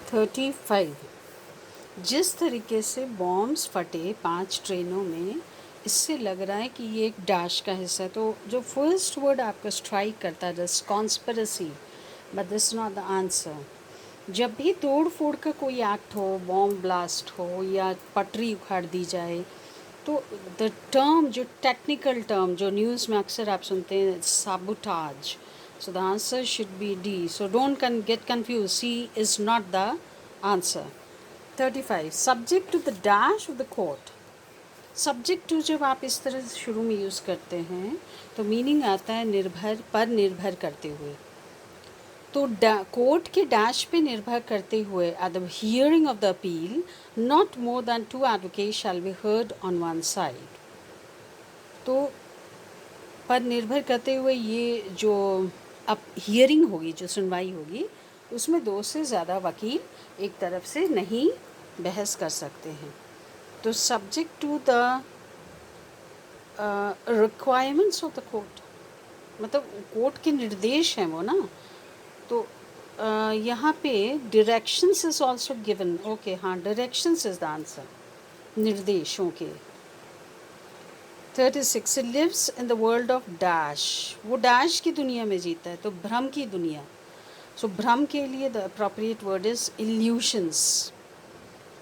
35। जिस तरीके से बॉम्ब्स फटे 5 ट्रेनों में, इससे लग रहा है कि ये एक डैश का हिस्सा है। तो जो फर्स्ट वर्ड आपको स्ट्राइक करता है this conspiracy, but this not the answer. जब भी तोड़ फोड़ का कोई एक्ट हो, बॉम्ब ब्लास्ट हो या पटरी उखाड़ दी जाए, तो द टर्म, जो टेक्निकल टर्म जो न्यूज़ में अक्सर आप सुनते हैं, sabotage. So the answer should be D. So don't get confused. C is not the answer. 35. Subject to the dash of the quote. Subject to जब आप इस तरह से शुरू में यूज़ करते हैं तो मीनिंग आता है निर्भर पर, निर्भर करते हुए। तो कोर्ट के डैश पे निर्भर करते हुए, at the hearing of the appeal, not more than 2 advocate shall be heard on one side. तो पर निर्भर करते हुए ये जो अब हियरिंग होगी, जो सुनवाई होगी, उसमें 2 से ज़्यादा वकील एक तरफ से नहीं बहस कर सकते हैं। तो subject to the requirements of the court, मतलब कोर्ट के निर्देश हैं वो ना। तो यहाँ पे directions is also given. Okay, हाँ, डायरेक्शंस इज द आंसर, निर्देशों के। 36. Lives in the world of dash. वो डैश की दुनिया में जीता है, तो भ्रम की दुनिया। सो भ्रम के लिए the appropriate word is illusions.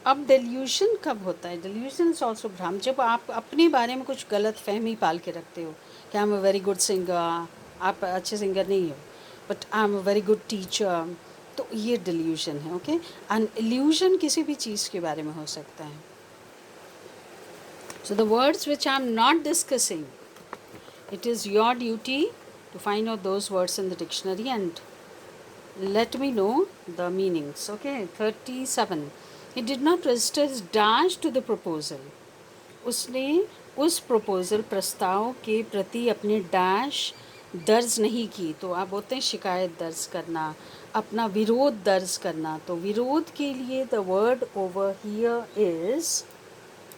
अब डेल्यूशन कब होता है? डेल्यूशन इज ऑल्सो भ्रम, जब आप अपने बारे में कुछ गलत फहमी पाल के रखते हो कि I am a very good singer, आप अच्छे सिंगर नहीं हो, but I am a very good teacher, तो ये डेल्यूशन है। ओके, एंड इल्यूशन किसी भी चीज़ के बारे में हो सकता है। So the words which I am not discussing, it is your duty to find out those words in the dictionary and let me know the meanings. Okay. 37. He did not register his dash to the proposal. उसने उस proposal, प्रस्ताव के प्रति अपने dash दर्ज नहीं की। तो आप बोलते हैं शिकायत दर्ज करना, अपना विरोध दर्ज करना। तो विरोध के लिए the word over here is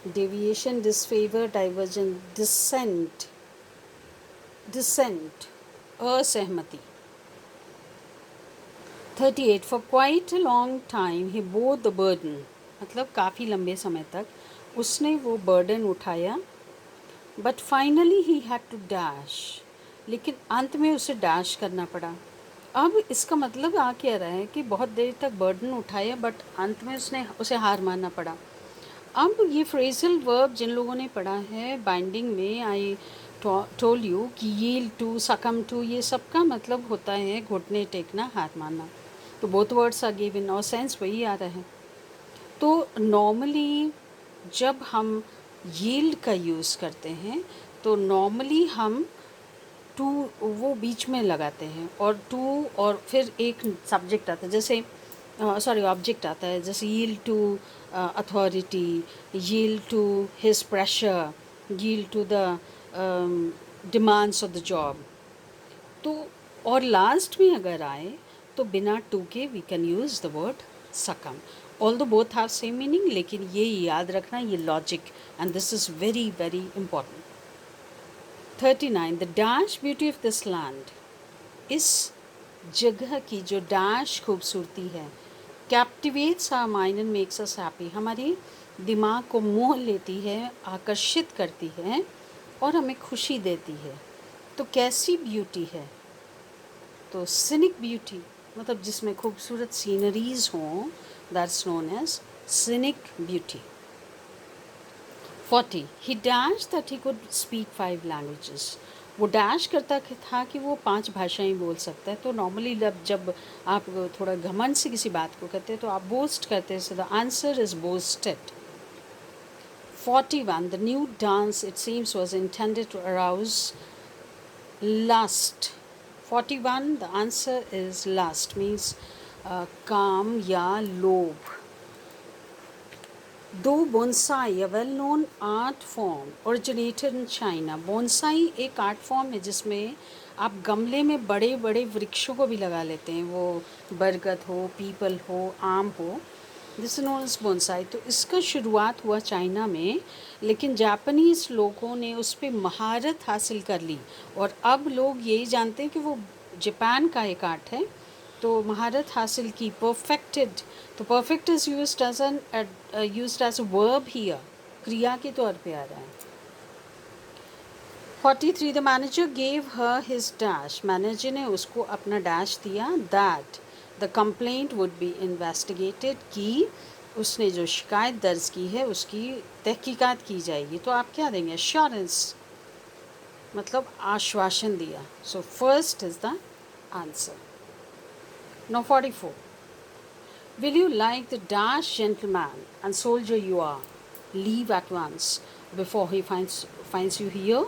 deviation, disfavour, diversion, dissent, dissent, असहमति। 38. For quite a long time he bore the burden, मतलब काफ़ी लंबे समय तक उसने वो बर्डन उठाया। But finally he had to dash, लेकिन अंत में उसे डैश करना पड़ा। अब इसका मतलब आ क्या रहा है कि बहुत देर तक बर्डन उठाया, बट अंत में उसे हार मानना पड़ा। अब ये फ्रेजल वर्ब जिन लोगों ने पढ़ा है बाइंडिंग में, आई टोल्ड यू कि यील्ड टू, सकम टू, ये सब का मतलब होता है घुटने टेकना, हार मानना। तो बोथ वर्ड्स आर गिवन और सेंस वही आ रहा है। तो नॉर्मली जब हम यील्ड का यूज़ करते हैं तो नॉर्मली हम टू वो बीच में लगाते हैं, और टू और फिर एक सब्जेक्ट आता है, जैसे सॉरी ऑब्जेक्ट आता है, जैसे yield to authority, yield to his pressure, yield to the demands of the job. तो और लास्ट में अगर आए तो बिना टू के we can use the word succumb. Although both have same meaning, लेकिन ये याद रखना, ये logic, and this is very very important. 39. The dash beauty of this land, इस जगह की जो डैश खूबसूरती है, captivates our mind and makes us happy, हमारी दिमाग को मोह लेती है, आकर्षित करती है और हमें खुशी देती है। तो कैसी ब्यूटी है? तो सिनिक ब्यूटी, मतलब जिसमें खूबसूरत सीनरीज हों, that's known as scenic beauty. 40. He dash that he could speak 5 languages, वो डैश करता था कि वो 5 भाषाएं बोल सकता है। तो नॉर्मली जब आप थोड़ा घमंड से किसी बात को कहते हैं तो आप बोस्ट करते हैं। So the answer is boasted. 41. The new dance it seems was intended to arouse lust. 41. The answer is lust, means काम या लोभ। दो bonsai, a well known art form originated in China. Bonsai एक art form है जिसमें आप गमले में बड़े बड़े वृक्षों को भी लगा लेते हैं, वो बरगद हो, पीपल हो, आम हो। This known as bonsai. तो इसका शुरुआत हुआ चाइना में, लेकिन जापानीज़ लोगों ने उस पर महारत हासिल कर ली, और अब लोग यही जानते हैं कि वो जापान का एक आर्ट है। तो महारत हासिल की, परफेक्टेड, तो perfect is used as a verb here, क्रिया के तौर पे आ रहा है. 43 the manager gave her his dash, manager ने उसको अपना डैश दिया. That the complaint would be investigated, की उसने जो शिकायत दर्ज की है उसकी तहकीकात की जाएगी. तो आप क्या देंगे? एश्योरेंस, मतलब आश्वासन दिया. So first is the answer. Now 44. Will you like the dash gentleman and soldier you are, leave at once before he finds you here?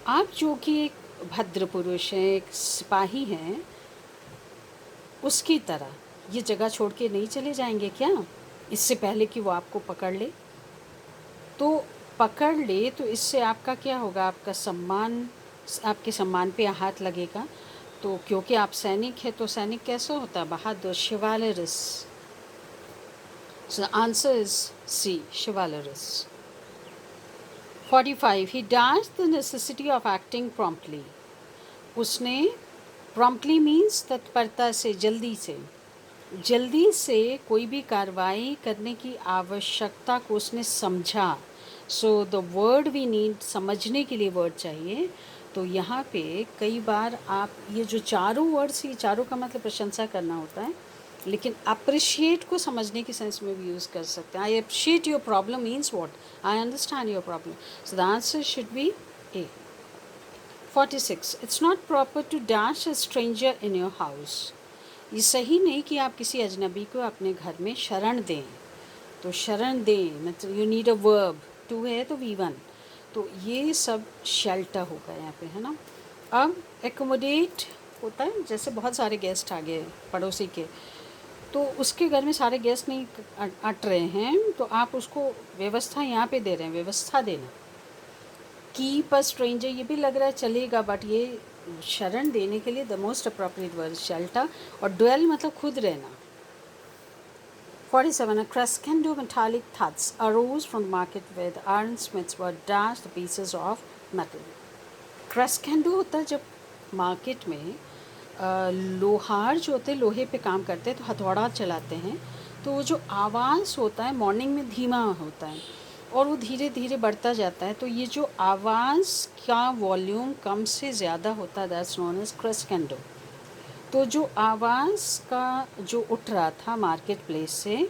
आप जो कि एक भद्र पुरुष हैं, एक सिपाही हैं, उसकी तरह ये जगह छोड़ के नहीं चले जाएंगे क्या, इससे पहले कि वो आपको पकड़ ले? तो पकड़ ले तो इससे आपका क्या होगा? आपका सम्मान, आपके सम्मान पे हाथ लगेगा. तो क्योंकि आप सैनिक है, तो सैनिक कैसा होता है? बहादुर, chivalrous. So the answer is C, chivalrous. 45. He dash the necessity of acting promptly. उसने, प्रॉम्प्टली मीन्स तत्परता से, जल्दी से कोई भी कार्रवाई करने की आवश्यकता को उसने समझा. So the word we need, समझने के लिए वर्ड चाहिए. तो यहाँ पे कई बार आप ये जो चारों वर्ड्स, ये चारों का मतलब प्रशंसा करना होता है, लेकिन अप्रिशिएट को समझने की सेंस में भी यूज़ कर सकते हैं. I appreciate your problem means what? I understand your problem. So the answer should be A. 46. It's not proper to dash a stranger in your house. ये सही नहीं कि आप किसी अजनबी को अपने घर में शरण दें. तो शरण दें मतलब you need a verb, to है तो V1. तो ये सब शेल्टर होगा यहाँ पे, है ना. अब एकोमोडेट होता है, जैसे बहुत सारे गेस्ट आ गए पड़ोसी के, तो उसके घर में सारे गेस्ट नहीं अट रहे हैं, तो आप उसको व्यवस्था यहाँ पे दे रहे हैं, व्यवस्था देना. कीप अ स्ट्रेंजर, ये भी लग रहा है चलेगा, बट ये शरण देने के लिए the most appropriate word shelter. और ड्वेल मतलब खुद रहना. 47. A crescendo metallic thuds arose from the market where the ironsmiths were dashed the pieces of metal. Crescendo होता है जब मार्केट में लोहार जो होते हैं, लोहे पे काम करते हैं, तो हथौड़ा चलाते हैं, तो वो जो आवाज़ होता है मॉर्निंग में धीमा होता है और वो धीरे धीरे बढ़ता जाता है. तो ये जो आवाज़ का वॉल्यूम कम से ज़्यादा होता है, दैट्स नोन एज क्रेस्केंडो. तो जो आवाज़ का जो उठ रहा था मार्केट प्लेस से,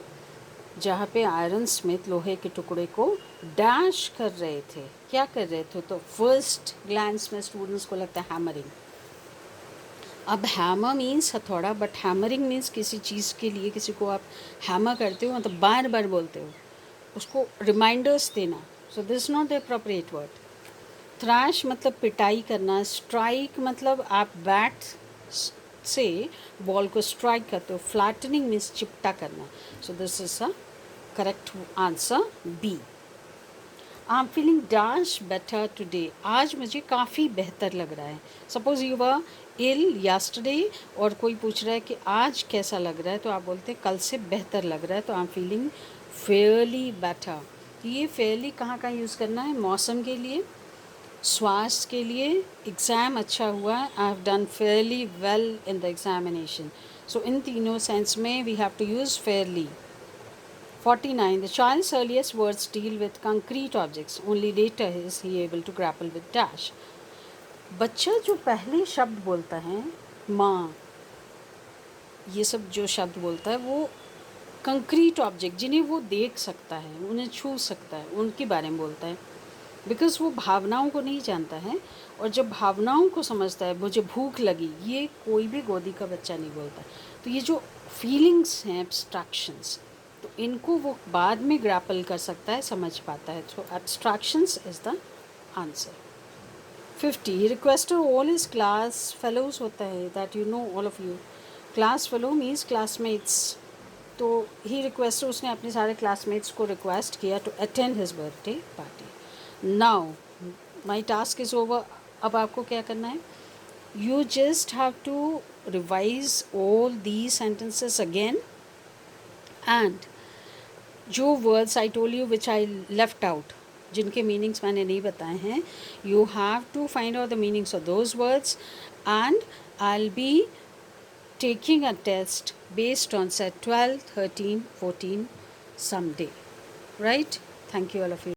जहाँ पे आयरन स्मिथ लोहे के टुकड़े को डैश कर रहे थे, क्या कर रहे थे? तो फर्स्ट ग्लैंस में स्टूडेंट्स को लगता है हैमरिंग. अब हैमर मीन्स हथौड़ा, बट हैमरिंग मीन्स किसी चीज़ के लिए किसी को आप हैमर करते हो, मतलब बार बार बोलते हो, उसको रिमाइंडर्स देना. So this not the appropriate word. Trash मतलब पिटाई करना. स्ट्राइक मतलब आप बैट से बॉल को स्ट्राइक करते हो. फ्लैटनिंग मीन्स चिपटा करना. So this is a correct answer B. I am feeling dash better today. आज मुझे काफ़ी बेहतर लग रहा है. Suppose you were ill yesterday और कोई पूछ रहा है कि आज कैसा लग रहा है, तो आप बोलते हैं कल से बेहतर लग रहा है. तो आई एम फीलिंग फेयरली बेटर. ये फेयरली कहाँ कहाँ यूज़ करना है? मौसम के लिए, स्वास्थ्य के लिए, एग्ज़ाम अच्छा हुआ, I have done fairly well in the examination. So इन तीनों सेंस में we have to use fairly. 49. The child's earliest words deal with concrete objects, only later is he able to grapple with dash. बच्चा जो पहले शब्द बोलता है, माँ, ये सब जो शब्द बोलता है, वो कंक्रीट ऑब्जेक्ट जिन्हें वो देख सकता है, उन्हें छू सकता है, उनके बारे में बोलता है. बिकॉज़ वो भावनाओं को नहीं जानता है, और जब भावनाओं को समझता है, मुझे भूख लगी, ये कोई भी गोदी का बच्चा नहीं बोलता. तो ये जो फीलिंग्स हैं, एब्स्ट्रैक्शंस, तो इनको वो बाद में ग्रैपल कर सकता है, समझ पाता है. So abstractions is the answer. 50. Requested all his class fellows होता है, that you know all of you. Class fellow means classmates. तो ही रिक्वेस्ट, उसने अपने सारे क्लासमेट्स को रिक्वेस्ट किया to attend his birthday party. Now my task is over. अब आपको क्या करना है? You just have to revise all these sentences again, and जो words I told you which I left out, जिनके मीनिंग्स मैंने नहीं बताए हैं, you have to find out the meanings of those words, and I will be taking a test based on set 12, 13, 14 someday. Right? Thank you all of you.